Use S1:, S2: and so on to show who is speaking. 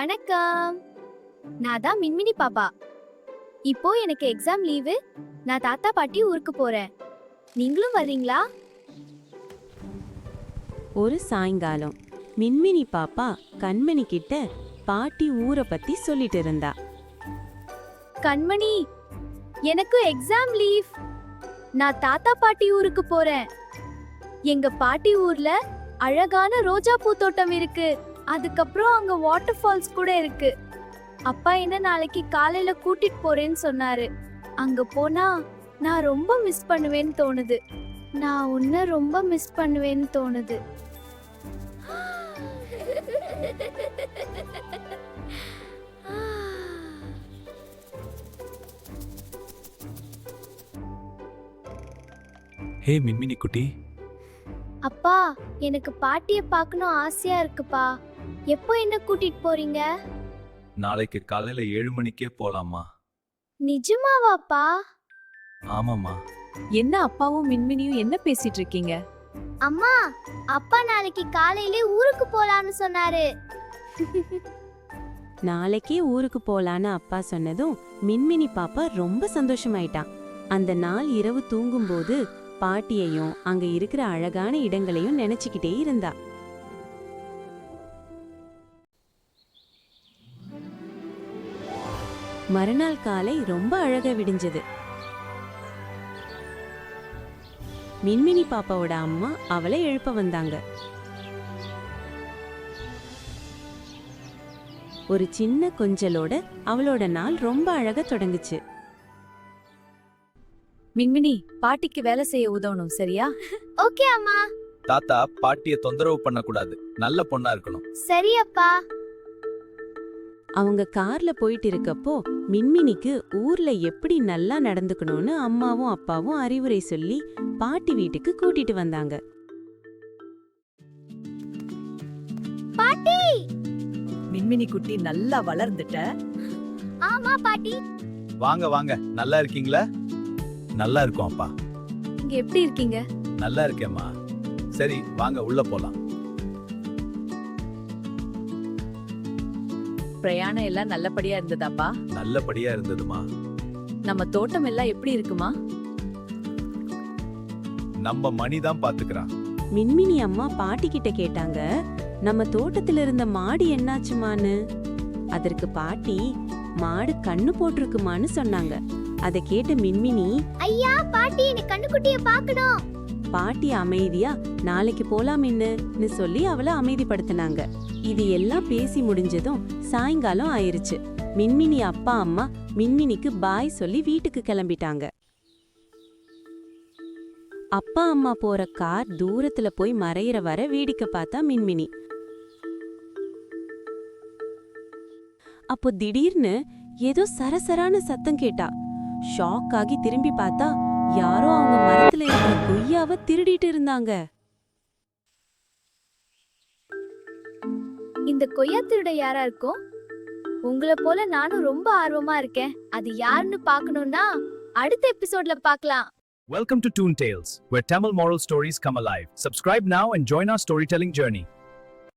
S1: வணக்கம். நான் தான் மின்மினி பாப்பா. இப்போ எனக்கு எக்ஸாம் லீவு. நான் தாத்தா பாட்டி ஊருக்கு போறேன். நீங்களும் வர்றீங்களா?
S2: ஒரு சாயங்காலம் மின்மினி பாப்பா கண்மணி கிட்ட பாட்டி ஊரை பத்தி சொல்லிட்டு இருந்தா.
S1: கண்மணி, எனக்கு எக்ஸாம் லீவ். நான் தாத்தா பாட்டி ஊருக்கு போறேன். எங்க பாட்டி ஊர்ல அழகான ரோஜா பூ தோட்டம் இருக்கு. அதுக்கப்புறம் அங்க வாட்டர் ஃபால்ஸ் கூட இருக்கு. அப்பா என்ன நாளைக்கு காலையில கூட்டிட்டு போறேன்னு சொன்னாரு. அங்க போனா நான் ரொம்ப மிஸ் பண்ணுவேன்னு தோணுது. நான் உன்னை ரொம்ப மிஸ் பண்ணுவேன்னு தோணுது.
S3: ஹே மின்மினி குட்டி,
S1: அப்பா, எனக்கு பாட்டிய பார்க்கணும் ஆசையா இருக்குப்பா. எப்போ என்ன கூட்டிட்டு போறீங்க?
S3: நாளைக்கு காலையில 7 மணிக்கே போலாமா?
S1: நிஜமாவாப்பா?
S3: ஆமாமா.
S4: என்ன அப்பாவும் மின்மினியும் என்ன பேசிட்டு இருக்கீங்க?
S1: அம்மா, அப்பா நாளைக்கு காலையிலே ஊருக்கு போலான்னு சொன்னாரு.
S2: நாளைக்கே ஊருக்கு போலான்னு அப்பா சொன்னதும் மின்மினி பாப்பா ரொம்ப சந்தோஷமாயிட்டான். அந்த நாள் இரவு தூங்கும்போது பாட்டியையும் அங்க இருக்கிற அழகான இடங்களையும் நினைச்சுக்கிட்டே இருந்தா. மறுநாள் காலை ரொம்ப அழகா விடிஞ்சது. மின்மினி பாப்பாவோட அம்மா அவளை எழுப்ப வந்தாங்க. ஒரு சின்ன கொஞ்சலோட அவளோட நாள் ரொம்ப அழகா தொடங்குச்சு.
S4: மின்மினி, பாட்டிக்கு வேலை செய்ய உதவணும், சரியா?
S1: ஓகே அம்மா.
S3: தாத்தா பாட்டிய தொந்தரவு பண்ணக்கூடாது, நல்ல பொண்ணா இருக்கணும்.
S1: சரி அப்பா.
S2: அவங்க கார்ல போயிட்டு இருக்கப்போ மின்மினிக்கு ஊர்ல எப்படி நல்லா நடந்துக்கணும்னு அம்மாவும் அப்பாவும் அறிவுரை சொல்லி பாட்டி வீட்டுக்கு கூட்டிட்டு வந்தாங்க.
S1: பாட்டி!
S4: மின்மினி குட்டி நல்லா வளர்ந்துட்ட.
S1: ஆமா பாட்டி.
S3: வாங்க வாங்க, நல்லா இருக்கீங்களா? நல்லா இருக்கோம் அப்பா.
S4: இங்க எப்படி இருக்கீங்க?
S3: நல்லா இருக்கேம்மா. சரி வாங்க உள்ள போலாம்.
S4: பிரயாணம் எல்லாம் நல்லபடியா இருந்ததாப்பா?
S3: நல்லபடியா இருந்ததுமா.
S4: நம்ம தோட்டம் எல்லாம் எப்படி இருக்குமா?
S3: நம்ம மணிதான் பாத்துக்கிறான்.
S2: மின்மினி அம்மா பாட்டி கிட்ட கேட்டாங்க, நம்ம தோட்டத்துல இருந்த மாடு என்னாச்சுமான்னு. அதற்கு பாட்டி, மாடு கண்ணு போட்டிருக்குமான்னு சொன்னாங்க. அதை கேட்ட மின்மினி,
S1: ஐயா பாட்டி, எனக்கு கண்ணுக்குட்டிய பார்க்கணும்.
S2: பாட்டி அமைதியா நாளைக்கு போலாமின்னு சொல்லி அவளை அமைதிப்படுத்தினாங்க. இது எல்லாம் பேசி முடிஞ்சதும் சாயங்காலம் ஆயிருச்சு. மின்மினி அப்பா அம்மா மின்மினிக்கு பாய் சொல்லி வீட்டுக்கு கிளம்பிட்டாங்க. அப்பா அம்மா போற கார் தூரத்துல போய் மறையிற வர வேடிக்கை பார்த்தா மின்மினி. அப்போ திடீர்னு ஏதோ சரசரான சத்தம் கேட்டா. ஷாக் ஆகி திரும்பி பார்த்தா யாரோ அவங்க மரத்துல இருக்கிற கொய்யாவை திருடிட்டு இருந்தாங்க.
S1: இந்த கொய்யா திருட யாரா இருக்கும்? உங்களை போல நானும் ரொம்ப ஆர்வமா இருக்கேன். அது யாருன்னு பார்க்கணும்னா அடுத்த எபிசோட்ல பார்க்கலாம்.
S3: Welcome to Toon Tales, where Tamil moral stories come alive. Subscribe now and join our storytelling journey.